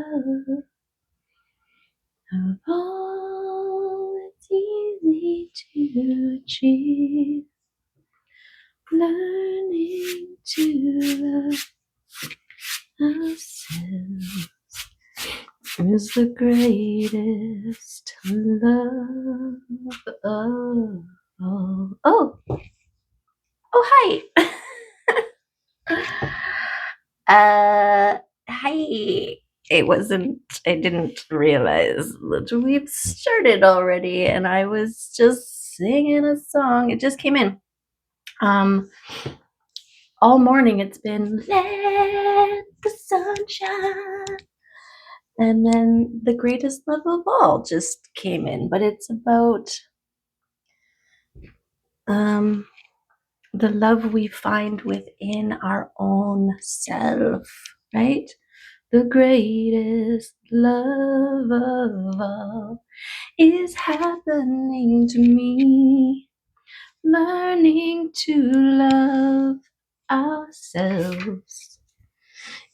love of all it's easy to achieve. Learning to love ourselves is the greatest love of all. Oh, hi. Hi. I didn't realize that we've started already, and I was just singing a song. It just came in. All morning it's been let the sun shine. And then the greatest love of all just came in, but it's about the love we find within our own self, right? The greatest love of all is happening to me. Learning to love ourselves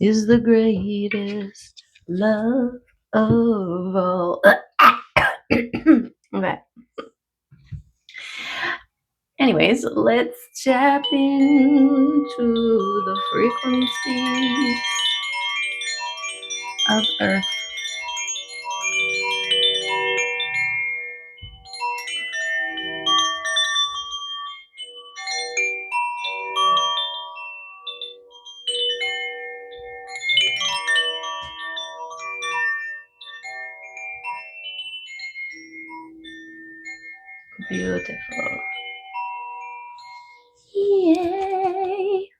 is the greatest love of all. Okay. Anyways, let's tap into the frequencies of Earth. Beautiful. Yay!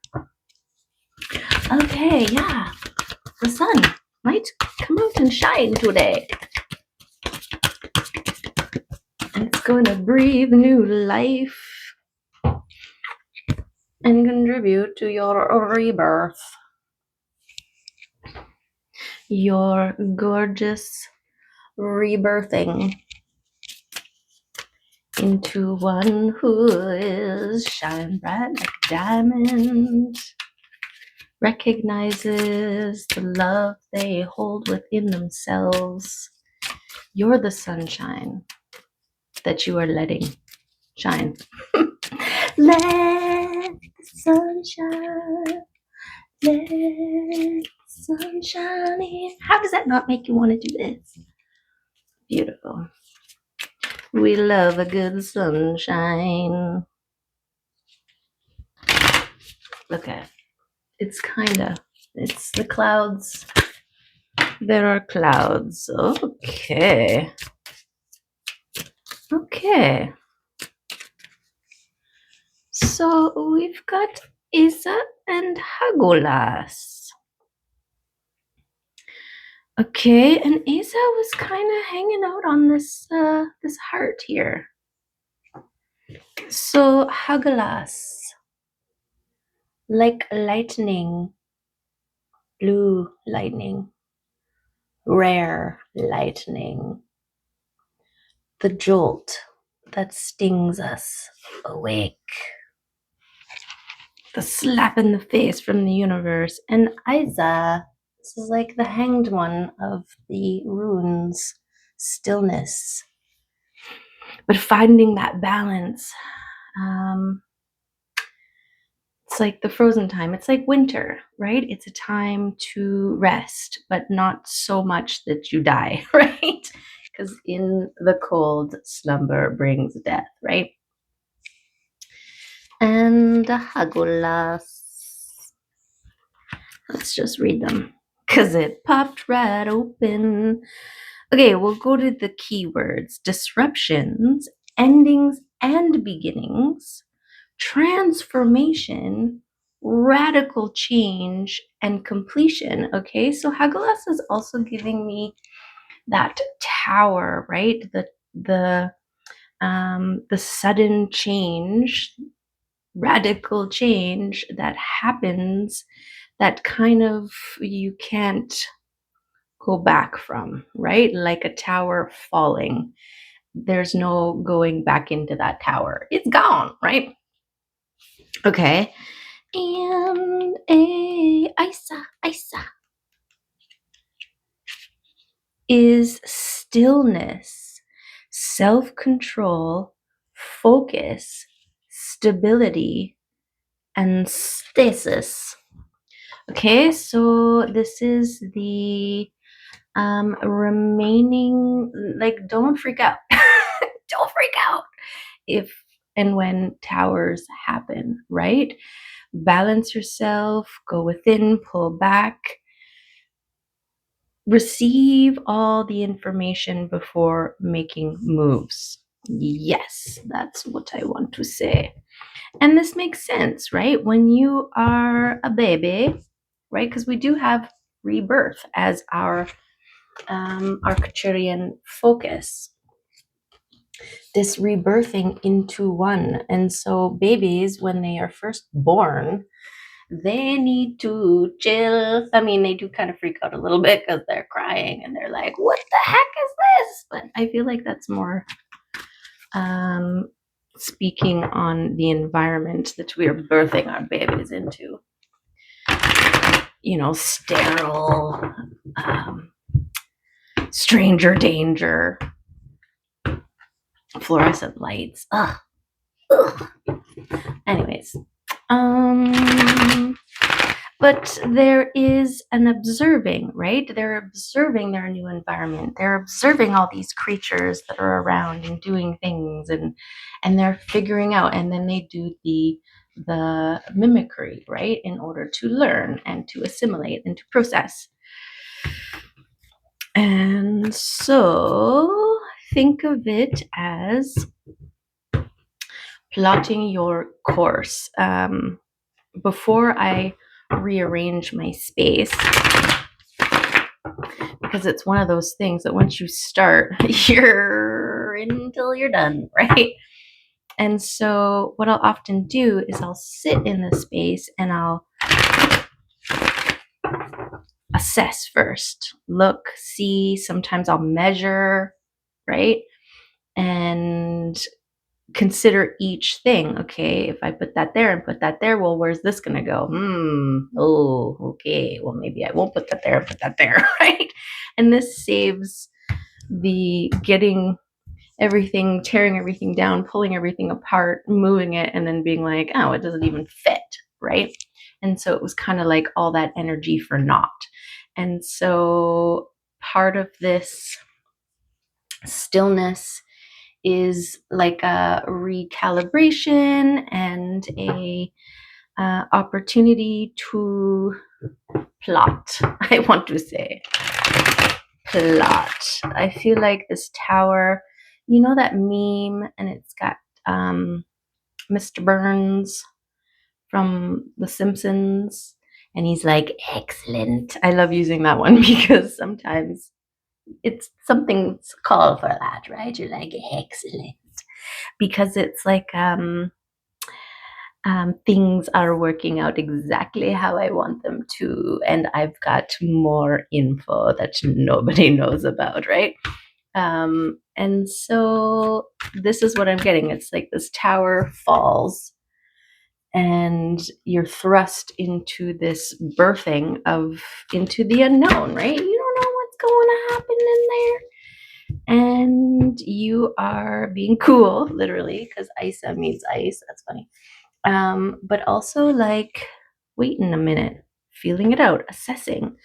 Okay, yeah. The sun might come out and shine today. And it's going to breathe new life and contribute to your rebirth. Your gorgeous rebirthing into one who is shine bright like a diamond, recognizes the love they hold within themselves. You're the sunshine that you are letting shine. Let the sunshine, let the sunshine in. How does that not make you want to do this? Beautiful. We love a good sunshine. Look at it. It's the clouds. There are clouds. Okay. So we've got Isa and Hagolas. Okay, and Isa was kind of hanging out on this heart here. So Hagolas, like lightning, blue lightning, rare lightning, the jolt that stings us awake, the slap in the face from the universe. And Isa, this is like the hanged one of the runes, stillness, but finding that balance. It's like the frozen time. It's like winter, right? It's a time to rest, but not so much that you die, right? Because in the cold, slumber brings death, right? And the Hagolas. Let's just read them because it popped right open. Okay, we'll go to the keywords: disruptions, endings and beginnings, transformation, radical change, and completion. Okay, so Hagelas is also giving me that tower, right? The sudden change, radical change that happens, that kind of you can't go back from, right? Like a tower falling. There's no going back into that tower. It's gone, right? Okay. And Isa. is stillness, self-control, focus, stability, and stasis. Okay, so this is the remaining, like, don't freak out. Don't freak out if and when towers happen, right? Balance yourself, go within, pull back, receive all the information before making moves. Yes, that's what I want to say. And this makes sense, right? When you are a baby, right? Because we do have rebirth as our Arcturian focus, this rebirthing into one. And so babies, when they are first born, they need to chill. I mean, they do kind of freak out a little bit because they're crying and they're like, what the heck is this? But I feel like that's more speaking on the environment that we are birthing our babies into. You know, sterile, stranger danger, fluorescent lights. Ugh. Ugh. Anyways, but there is an observing, right? They're observing their new environment. They're observing all these creatures that are around and doing things, and they're figuring out, and then they do the mimicry, right, in order to learn and to assimilate and to process. And so think of it as plotting your course. Before I rearrange my space, because it's one of those things that once you start, you're in until you're done, right? And so what I'll often do is I'll sit in the space and I'll assess first, look, see, sometimes I'll measure, right? And consider each thing. Okay, if I put that there and put that there, well, where's this going to go? Oh, okay. Well, maybe I won't put that there and put that there, right? And this saves the getting everything, tearing everything down, pulling everything apart, moving it, and then being like, oh, it doesn't even fit, right? And so it was kind of like all that energy for naught. And so part of this stillness is like a recalibration and a opportunity to plot. I want to say plot. I feel like this tower, you know that meme, and it's got Mr. Burns from The Simpsons, and he's like, excellent. I love using that one because sometimes it's something's called for that, right? You're like, excellent. Because it's like things are working out exactly how I want them to, and I've got more info that nobody knows about, right? And so this is what I'm getting. It's like this tower falls and you're thrust into this birthing of into the unknown, right? You don't know what's going to happen in there. And you are being cool, literally, because Isa means ice. That's funny. But also like waiting a minute, feeling it out, assessing.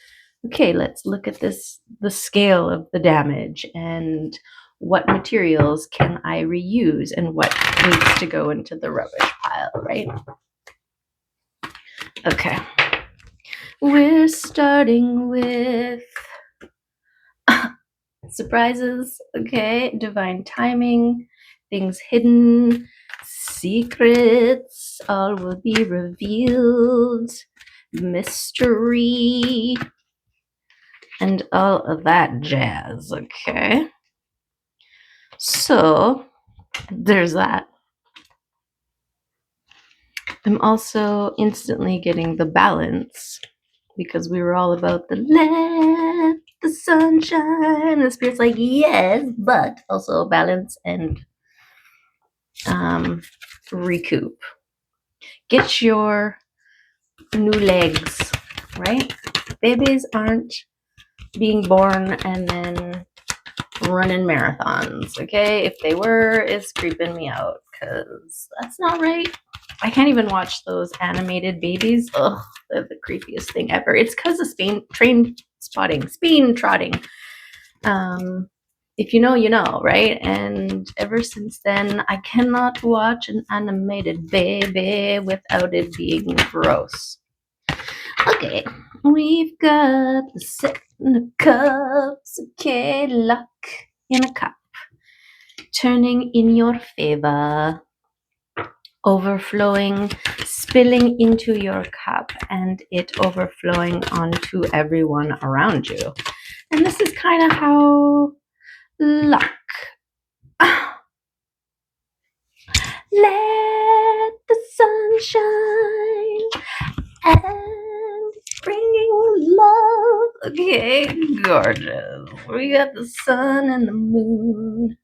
Okay, let's look at this, the scale of the damage, and what materials can I reuse and what needs to go into the rubbish pile, right? Okay. We're starting with surprises, okay? Divine timing, things hidden, secrets, all will be revealed, mystery, and all of that jazz, okay? So, there's that. I'm also instantly getting the balance because we were all about the let the sunshine. The spirit's like, yes, but also balance and recoup. Get your new legs, right? Babies aren't being born and then running marathons, okay? If they were, it's creeping me out because that's not right. I can't even watch those animated babies. Ugh, they're the creepiest thing ever. It's because of speed trotting. If you know, you know, right? And ever since then, I cannot watch an animated baby without it being gross. Okay, we've got the 7 of cups. Okay, luck in a cup, turning in your favor, overflowing, spilling into your cup, and it overflowing onto everyone around you. And this is kind of how luck. Let the sun shine and bringing love. Okay, gorgeous. We got the sun and the moon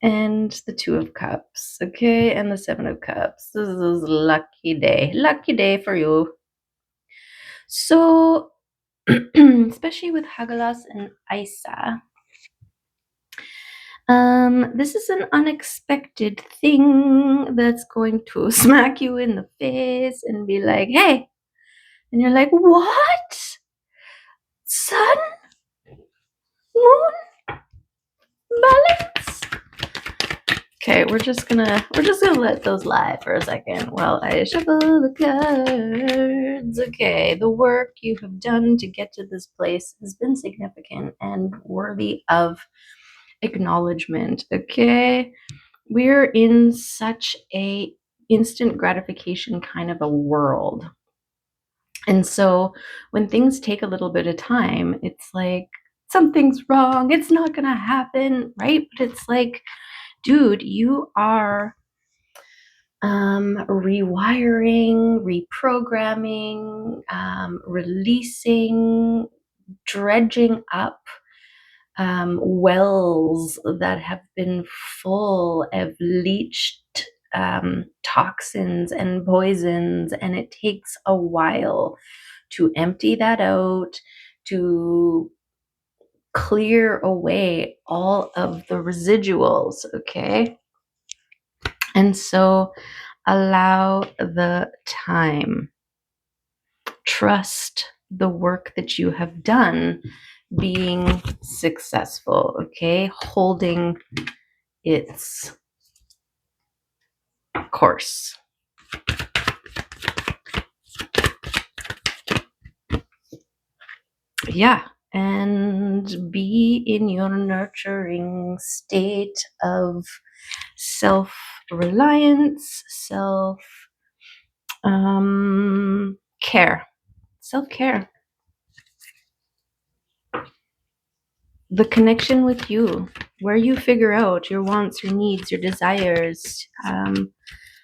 and the 2 of cups, okay, and the 7 of cups. This is a lucky day for you. So especially with Hagalas and Isa, this is an unexpected thing that's going to smack you in the face and be like, hey, and you're like, what? Sun? Moon? Balance? Okay, we're just gonna let those lie for a second while I shuffle the cards. Okay, the work you have done to get to this place has been significant and worthy of acknowledgement. Okay, we're in such a instant gratification kind of a world, and so when things take a little bit of time, it's like something's wrong, it's not gonna happen, right? But it's like, dude, you are rewiring, reprogramming, releasing, dredging up wells that have been full of leached toxins and poisons, and it takes a while to empty that out, to clear away all of the residuals, okay? And so allow the time. Trust the work that you have done being successful, okay? Holding its course. Yeah, and be in your nurturing state of self-reliance, care, self-care. The connection with you, where you figure out your wants, your needs, your desires,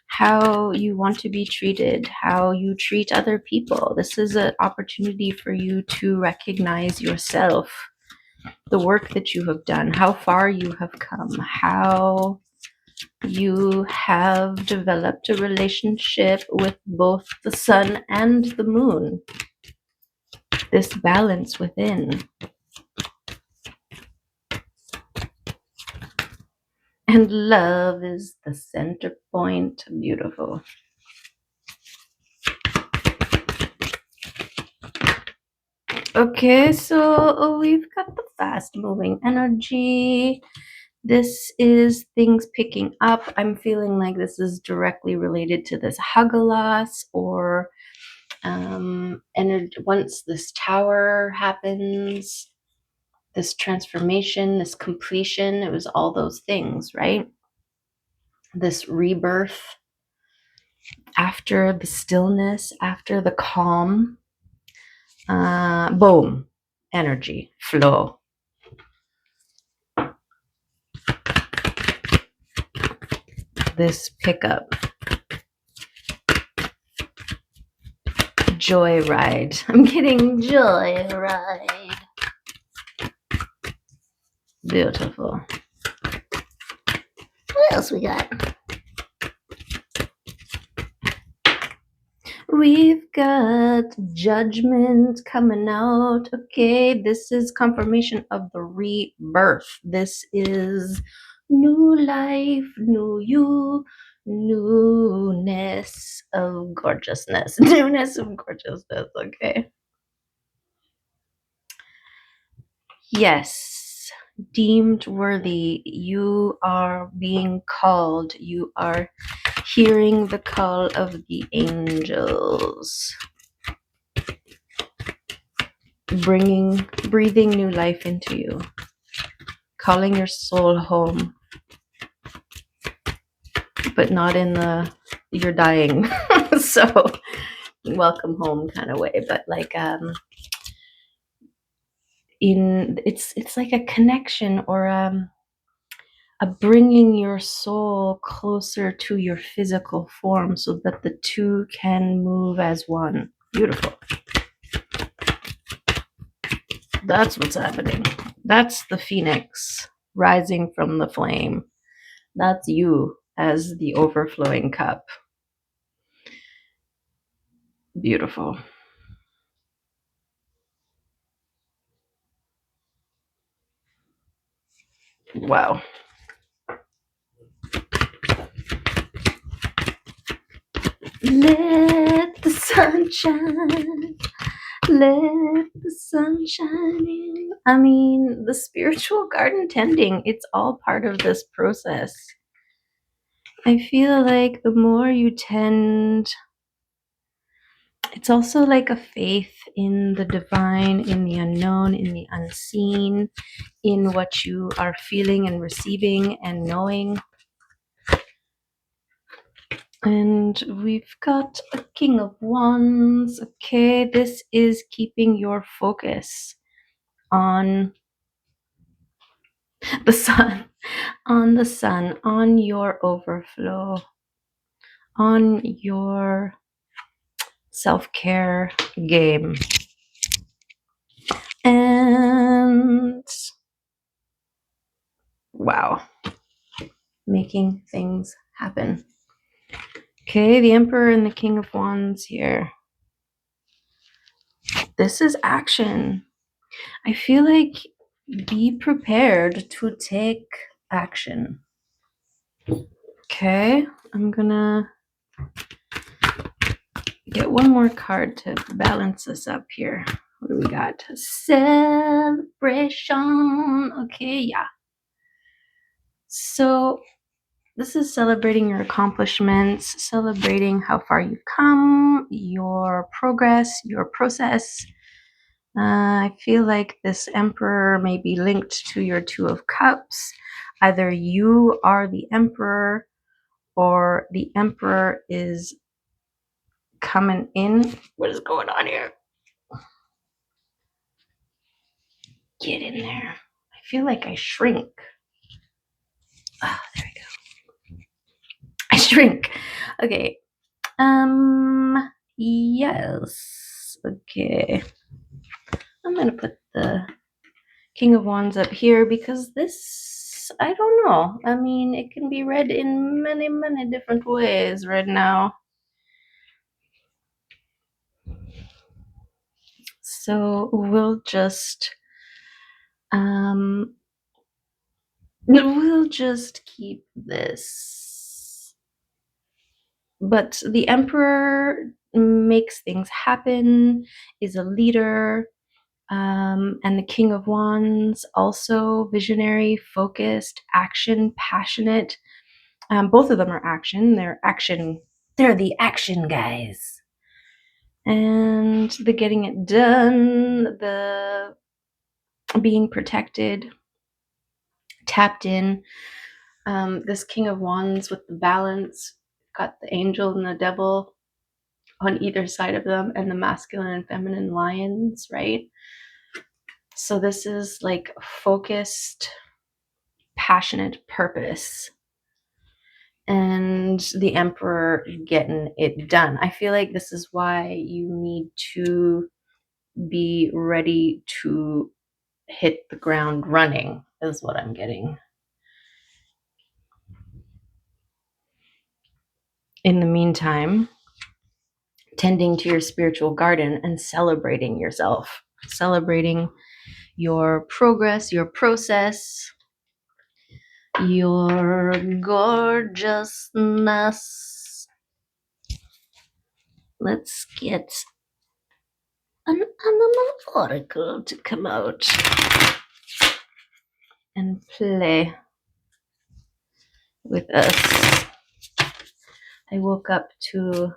how you want to be treated, how you treat other people. This is an opportunity for you to recognize yourself, the work that you have done, how far you have come, how you have developed a relationship with both the sun and the moon. This balance within. And love is the center point. Beautiful. Okay, so we've got the fast moving energy. This is things picking up. I'm feeling like this is directly related to this Hagalas, or once this tower happens, this transformation, this completion, it was all those things, right? This rebirth after the stillness, after the calm. Boom, energy, flow. This pickup. Joyride. I'm getting joyride. Beautiful. What else we got? We've got judgment coming out. Okay, this is confirmation of the rebirth. This is new life, new you, newness of gorgeousness. Newness of gorgeousness, okay? Yes, deemed worthy. You are being called. You are hearing the call of the angels. Breathing new life into you, calling your soul home, but not in the you're dying, so welcome home kind of way, but like it's like a connection or a bringing your soul closer to your physical form so that the two can move as one. Beautiful. That's what's happening. That's the phoenix rising from the flame. That's you as the overflowing cup. Beautiful. Wow. Let the sun shine. Let the sun shine in. I mean, the spiritual garden tending, it's all part of this process. I feel like the more you tend, it's also like a faith in the divine, in the unknown, in the unseen, in what you are feeling and receiving and knowing. And we've got a King of Wands. Okay, this is keeping your focus on the sun, on your overflow, on your self-care game. And wow, making things happen. Okay, the Emperor and the King of Wands here. This is action. I feel like be prepared to take action. Okay, I'm gonna get one more card to balance this up here. What do we got? Celebration. Okay, yeah. So this is celebrating your accomplishments, celebrating how far you've come, your progress, your process. I feel like this Emperor may be linked to your Two of Cups. Either you are the Emperor or the Emperor is coming in. What is going on here? Get in there. I feel like I shrink. Ah, there we go. I shrink. Okay. Yes. Okay. I'm gonna put the King of Wands up here because this, I don't know. I mean, it can be read in many, many different ways right now. So we'll just keep this. But the Emperor makes things happen, is a leader, and the King of Wands, also visionary, focused, action, passionate. Both of them are action. They're the action guys. And the getting it done, the being protected, tapped in. This King of Wands with the balance, got the angel and the devil on either side of them, and the masculine and feminine lions, right? So this is like focused, passionate purpose, and the Emperor getting it done. I feel like this is why you need to be ready to hit the ground running, is what I'm getting. In the meantime, tending to your spiritual garden and celebrating yourself, celebrating your progress, your process, your gorgeousness. Let's get an animal oracle to come out and play with us. I woke up to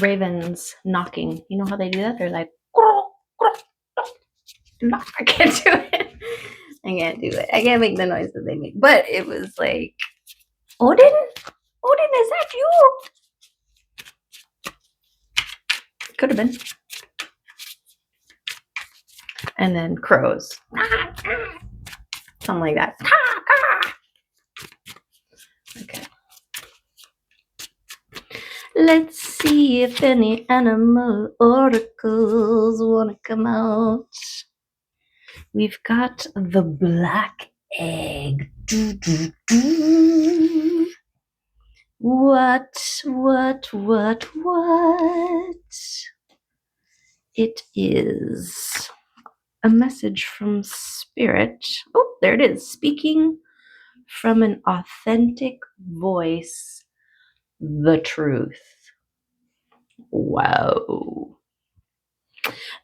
ravens knocking. You know how they do that? They're like, I can't do it. I can't do it. I can't make the noise that they make. But it was like, Odin? Odin, is that you? Could have been. And then crows. Something like that. Okay. Let's see if any animal oracles want to come out. We've got the black egg. What? It is a message from spirit. Oh, there it is. Speaking from an authentic voice, the truth. Wow.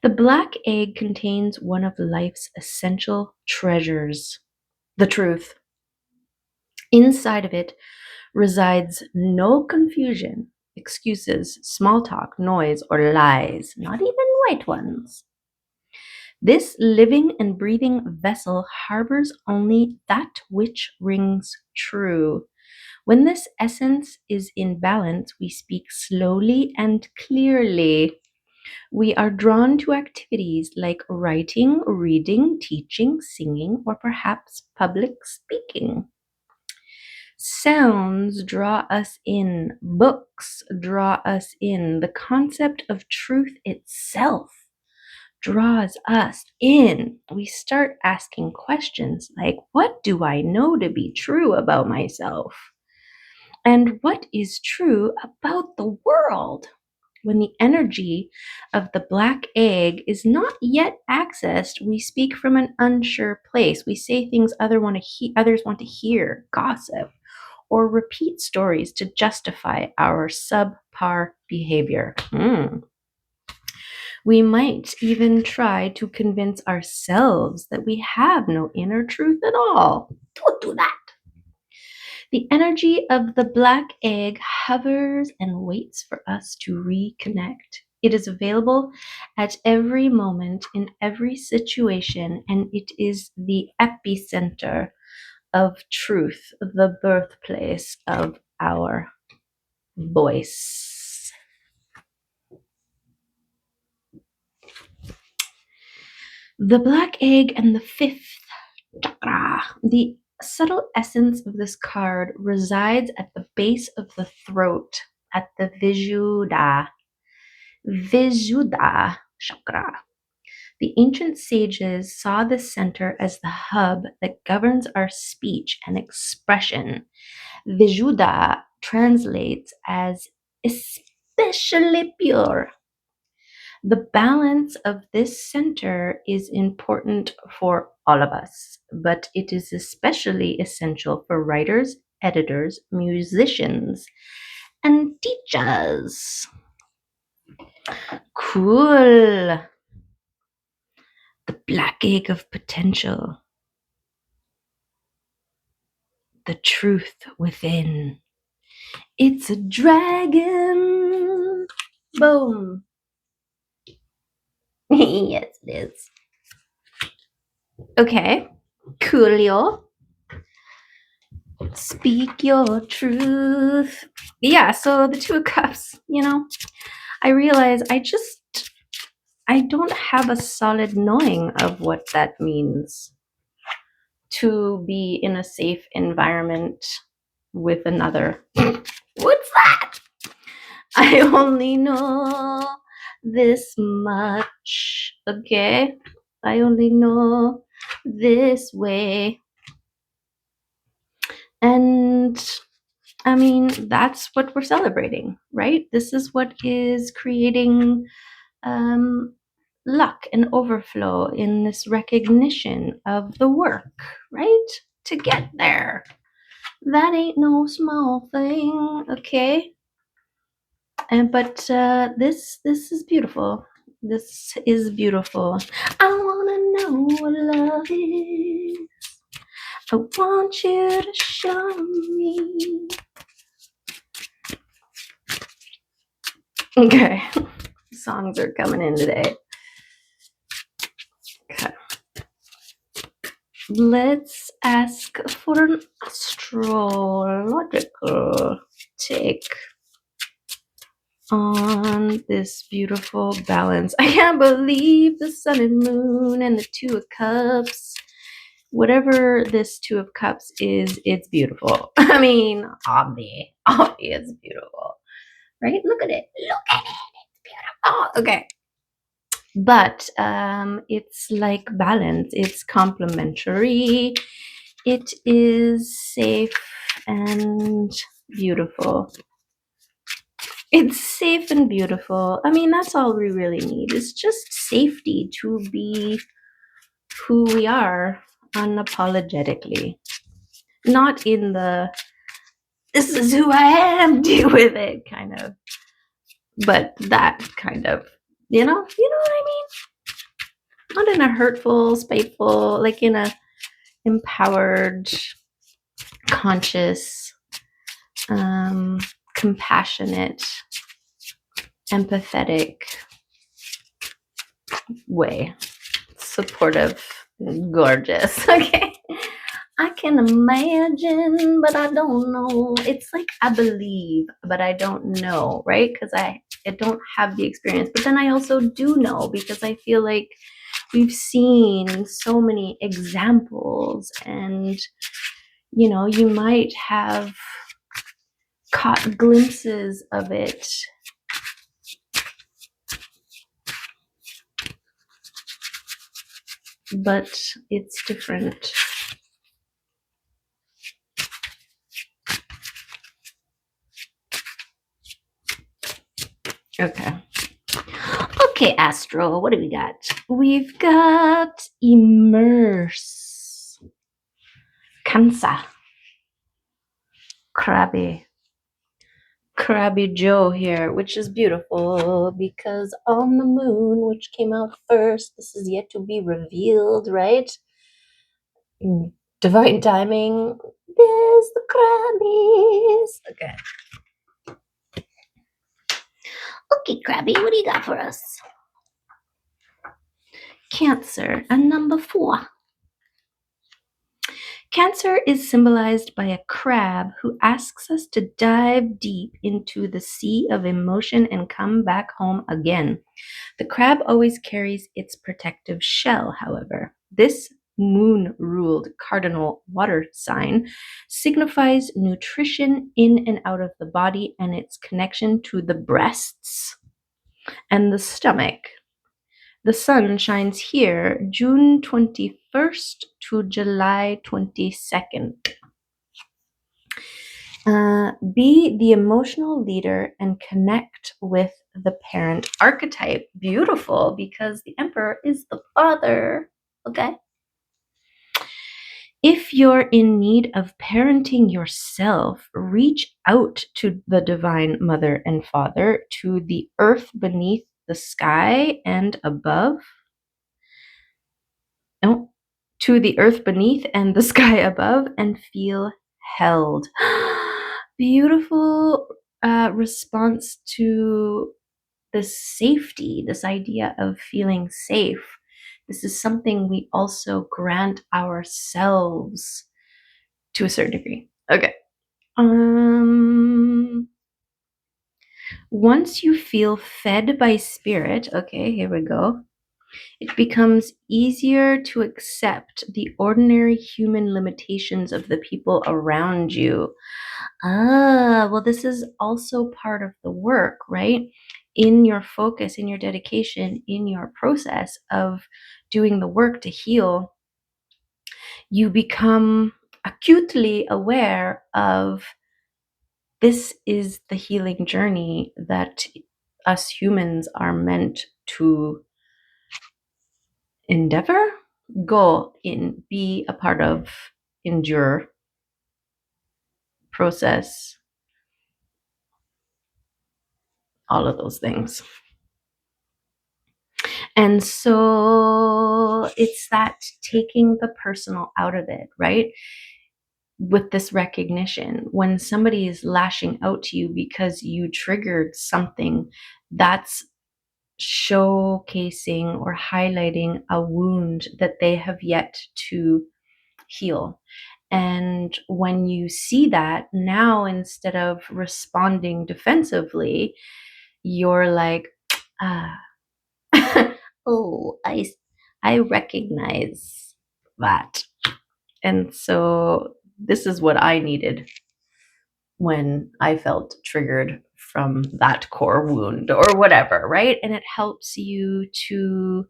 The black egg contains one of life's essential treasures, the truth. Inside of it resides no confusion, excuses, small talk, noise, or lies, not even white ones. This living and breathing vessel harbors only that which rings true. When this essence is in balance, we speak slowly and clearly. We are drawn to activities like writing, reading, teaching, singing, or perhaps public speaking. Sounds draw us in, books draw us in, the concept of truth itself draws us in. We start asking questions like, what do I know to be true about myself? And what is true about the world? When the energy of the black egg is not yet accessed, we speak from an unsure place. We say things others want to hear, gossip, or repeat stories to justify our subpar behavior. We might even try to convince ourselves that we have no inner truth at all. Don't do that. The energy of the black egg hovers and waits for us to reconnect. It is available at every moment in every situation, and it is the epicenter of truth, the birthplace of our voice. The black egg and the fifth chakra. The subtle essence of this card resides at the base of the throat, at the Vishuddha chakra. The ancient sages saw this center as the hub that governs our speech and expression. Vishuddha translates as especially pure. The balance of this center is important for all of us, but it is especially essential for writers, editors, musicians, and teachers. Cool. The black egg of potential. The truth within. It's a dragon. Boom. Yes, it is. Okay. Coolio. Speak your truth. Yeah, so the Two of Cups, I realize I don't have a solid knowing of what that means to be in a safe environment with another. What's that? I only know this much, okay? I only know this way. And I mean, that's what we're celebrating, right? This is what is creating um, luck and overflow in this recognition of the work, right? To get there. That ain't no small thing, okay? But this is beautiful. This is beautiful. I wanna know what love is. I want you to show me. Okay, songs are coming in today. Okay. Let's ask for an astrological take on this beautiful balance. I can't believe the sun and moon and the two of cups. Whatever this two of cups is, it's beautiful. I mean, it's beautiful, right? Look at it. Look at it. It's beautiful. Okay. But it's like balance. It's complementary. It is safe and beautiful. It's safe and beautiful. I mean, that's all we really need. It's just safety to be who we are unapologetically. Not in the this is who I am, deal with it kind of, but that kind of, you know what I mean? Not in a hurtful, spiteful, like in a empowered, conscious, compassionate, empathetic way. Supportive, gorgeous. Okay. I can imagine, but I don't know. It's like I believe, but I don't know, right? Because I don't have the experience. But then I also do know because I feel like we've seen so many examples, and you might have caught glimpses of it. But it's different. Okay. Okay, Astro, what do we got? We've got immerse. Cancer. Crabby Joe here, which is beautiful because on the moon, which came out first, this is yet to be revealed, right? Divine timing. There's the crabbies. Okay. Okay, Crabby, what do you got for us? Cancer, and number 4. Cancer is symbolized by a crab who asks us to dive deep into the sea of emotion and come back home again. The crab always carries its protective shell, however. This moon-ruled cardinal water sign signifies nutrition in and out of the body and its connection to the breasts and the stomach. The sun shines here June 21st to July 22nd. Be the emotional leader and connect with the parent archetype. Beautiful, because the emperor is the father. Okay. If you're in need of parenting yourself, reach out to the divine mother and father, to the earth beneath the sky and above. No, to the earth beneath and the sky above, and feel held. Beautiful response to this safety, this idea of feeling safe. This is something we also grant ourselves to a certain degree. Okay. Once you feel fed by spirit, okay, here we go. It becomes easier to accept the ordinary human limitations of the people around you. Well, this is also part of the work, right? In your focus, in your dedication, in your process of doing the work to heal, you become acutely aware of this is the healing journey that us humans are meant to endeavor, go in, be a part of, endure, process, all of those things. And so it's that taking the personal out of it, right? With this recognition, when somebody is lashing out to you because you triggered something, that's showcasing or highlighting a wound that they have yet to heal. And when you see that, now instead of responding defensively, you're like, ah, oh, I recognize that. And so this is what I needed when I felt triggered from that core wound or whatever, right? And it helps you to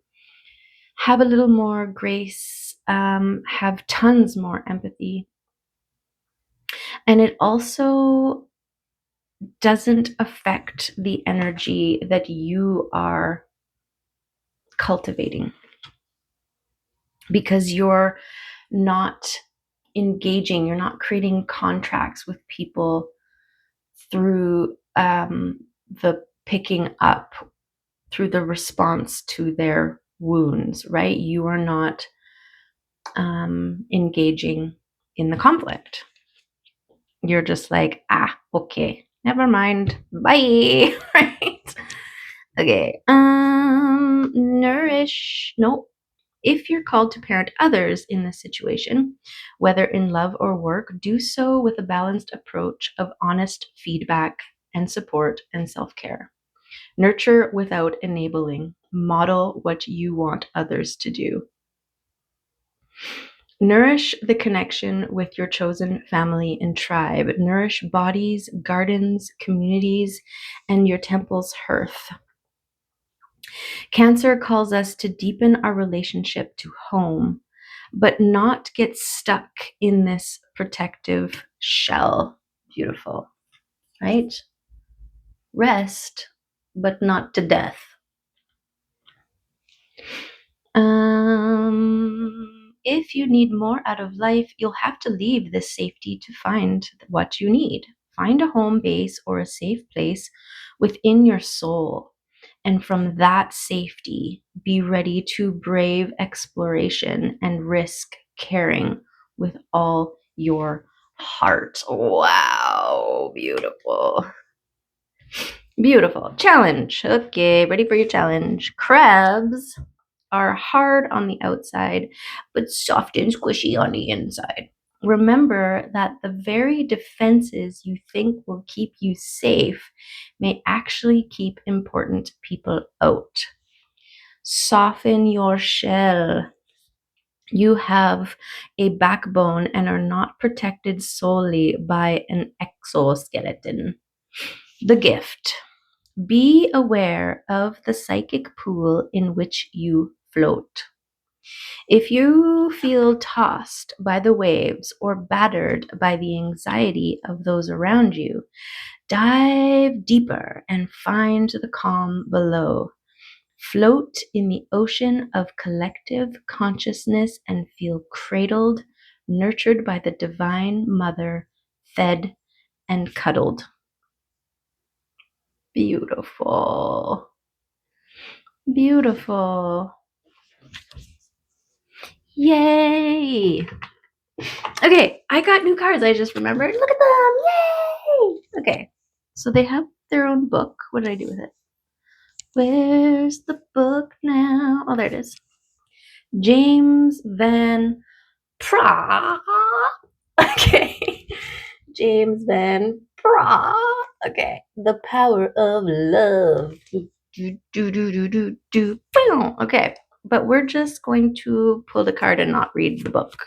have a little more grace, have tons more empathy. And it also doesn't affect the energy that you are cultivating, because you're not engaging, you're not creating contracts with people through the picking up, through the response to their wounds, right? You are not engaging in the conflict. You're just like, okay, never mind, bye. Right? Okay. Nourish. Nope. If you're called to parent others in this situation, whether in love or work, do so with a balanced approach of honest feedback and support and self-care. Nurture without enabling. Model what you want others to do. Nourish the connection with your chosen family and tribe. Nourish bodies, gardens, communities, and your temple's hearth. Cancer calls us to deepen our relationship to home, but not get stuck in this protective shell. Beautiful, right? Rest, but not to death. If you need more out of life, you'll have to leave this safety to find what you need. Find a home base or a safe place within your soul. And from that safety, be ready to brave exploration and risk caring with all your heart. Wow, beautiful. Beautiful. Challenge. Okay, ready for your challenge. Crabs are hard on the outside, but soft and squishy on the inside. Remember that the very defenses you think will keep you safe may actually keep important people out. Soften your shell. You have a backbone and are not protected solely by an exoskeleton. The gift. Be aware of the psychic pool in which you float. If you feel tossed by the waves or battered by the anxiety of those around you, dive deeper and find the calm below. Float in the ocean of collective consciousness and feel cradled, nurtured by the Divine Mother, fed and cuddled. Beautiful. Beautiful. Yay! Okay, I got new cards. I just remembered. Look at them. Yay! Okay, so they have their own book. What did I do with it? Where's the book now? Oh, there it is. James Van Praagh. Okay. James Van Praagh. Okay. The Power of Love. Okay. But we're just going to pull the card and not read the book,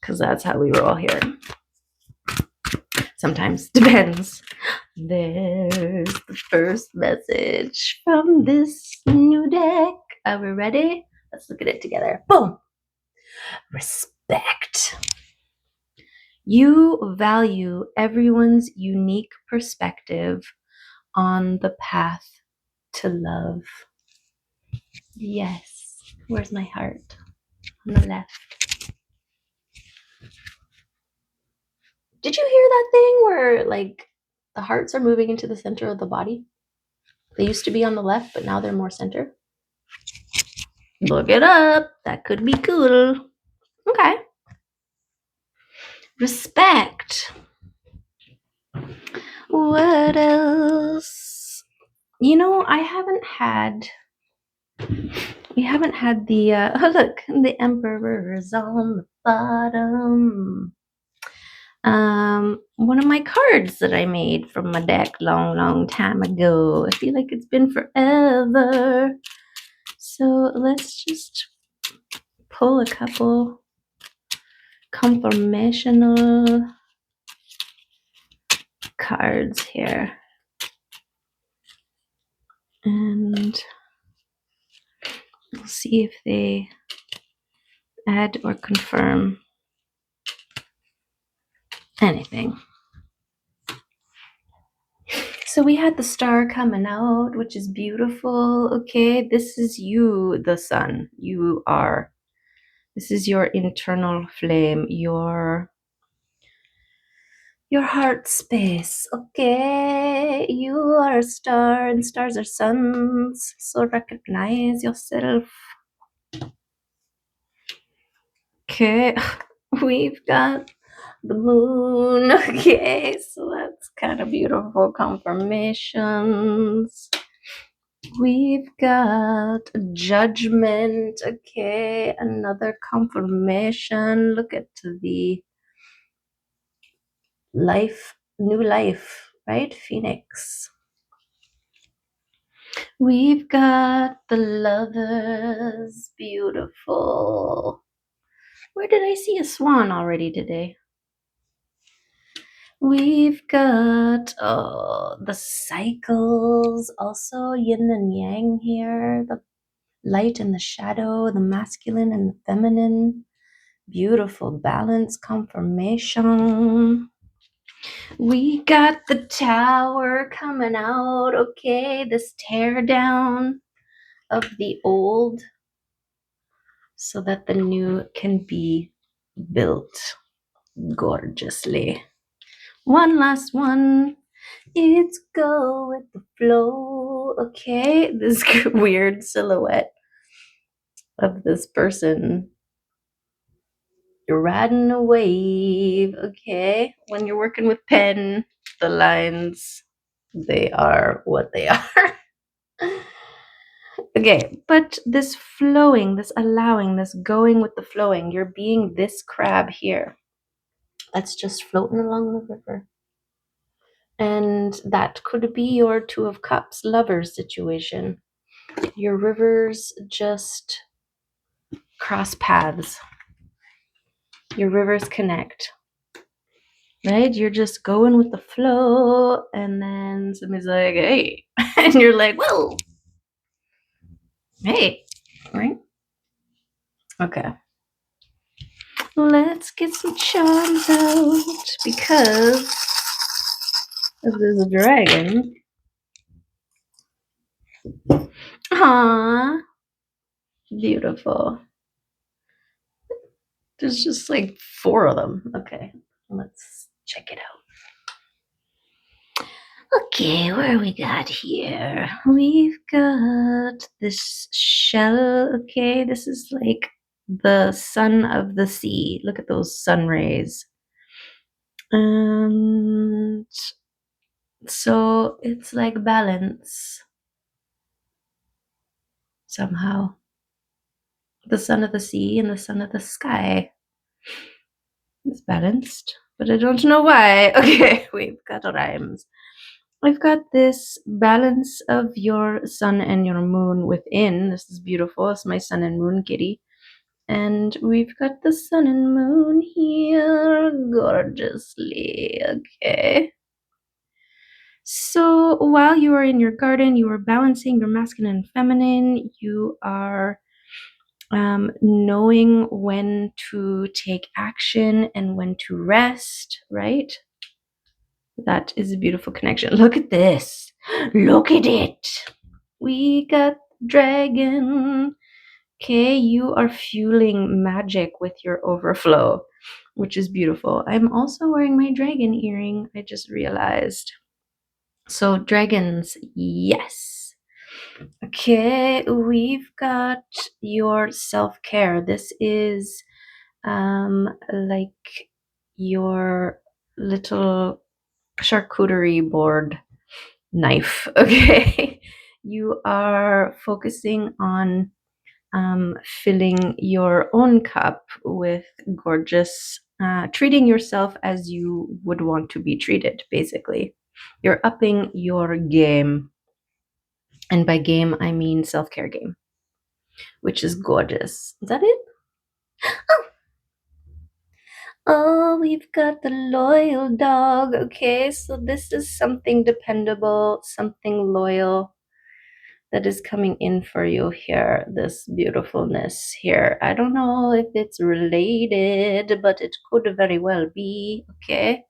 because that's how we roll here. Sometimes. Depends. There's the first message from this new deck. Are we ready? Let's look at it together. Boom. Respect. You value everyone's unique perspective on the path to love. Yes. Where's my heart? On the left. Did you hear that thing where like the hearts are moving into the center of the body? They used to be on the left, but now they're more center. Look it up. That could be cool. Okay. Respect. What else? You know, we haven't had the, oh look, the Emperor's on the bottom. One of my cards that I made from my deck long time ago. I feel like it's been forever. So let's just pull a couple confirmational cards here. And we'll see if they add or confirm anything. So we had the star coming out, which is beautiful. Okay, this is you, the sun. This is your internal flame, your heart space. Okay, you are a star and stars are suns. So recognize yourself. Okay, we've got the moon. Okay, so that's kind of beautiful confirmations. We've got judgment. Okay, another confirmation. Look at the life, new life, right? Phoenix. We've got the lovers. Beautiful. Where did I see a swan already today? We've got the cycles, also yin and yang here, the light and the shadow, the masculine and the feminine. Beautiful balance confirmation. We got the tower coming out. Okay, this tear down of the old so that the new can be built gorgeously. One last one. It's go with the flow. Okay, this weird silhouette of this person. You're riding a wave. Okay, when you're working with pen, the lines, they are what they are. Okay, but this flowing, this allowing, this going with the flowing, you're being this crab here that's just floating along the river. And that could be your Two of Cups lovers situation. Your rivers just cross paths. Your rivers connect. Right? You're just going with the flow, and then somebody's like, hey. And you're like, whoa. Hey. Right? Okay. Let's get some charms out because of this dragon. Aww. Beautiful. There's just like 4 of them. Okay. Let's check it out. Okay, where we got here? We've got this shell. Okay, this is like the sun of the sea. Look at those sun rays. And so it's like balance somehow. The sun of the sea and the sun of the sky. It's balanced, but I don't know why. Okay, we've got rhymes. I've got this balance of your sun and your moon within. This is beautiful. It's my sun and moon kitty. And we've got the sun and moon here gorgeously. Okay. So while you are in your garden, you are balancing your masculine and feminine. You are knowing when to take action and when to rest, right? That is a beautiful connection. Look at this. Look at it. We got dragon. Okay, you are fueling magic with your overflow, which is beautiful. I'm also wearing my dragon earring, I just realized. So, dragons, yes. Okay, we've got your self care. This is like your little charcuterie board knife. Okay, you are focusing on filling your own cup with gorgeous, treating yourself as you would want to be treated, basically. You're upping your game. And by game, I mean self care game, which is gorgeous. Is that it? Oh, we've got the loyal dog. Okay, so this is something dependable, something loyal that is coming in for you here. This beautifulness here. I don't know if it's related, but it could very well be. Okay.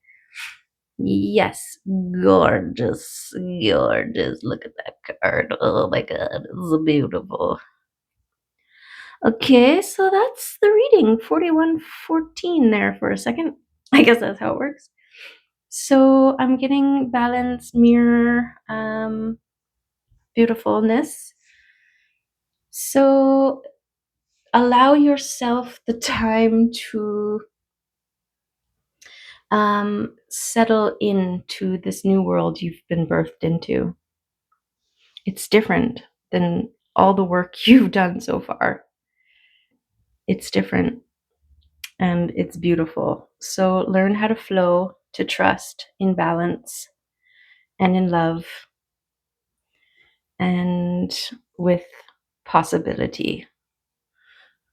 Yes, gorgeous, gorgeous. Look at that card. Oh my god, it's beautiful. Okay, so that's the reading. 4114 there for a second. I guess that's how it works. So I'm getting balance, mirror, beautifulness. So allow yourself the time to settle into this new world you've been birthed into. It's different than all the work you've done so far. It's different and it's beautiful. So learn how to flow, to trust in balance and in love and with possibility.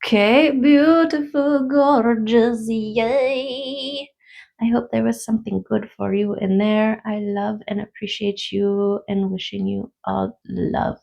Okay, beautiful, gorgeous, yay! I hope there was something good for you in there. I love and appreciate you and wishing you all love.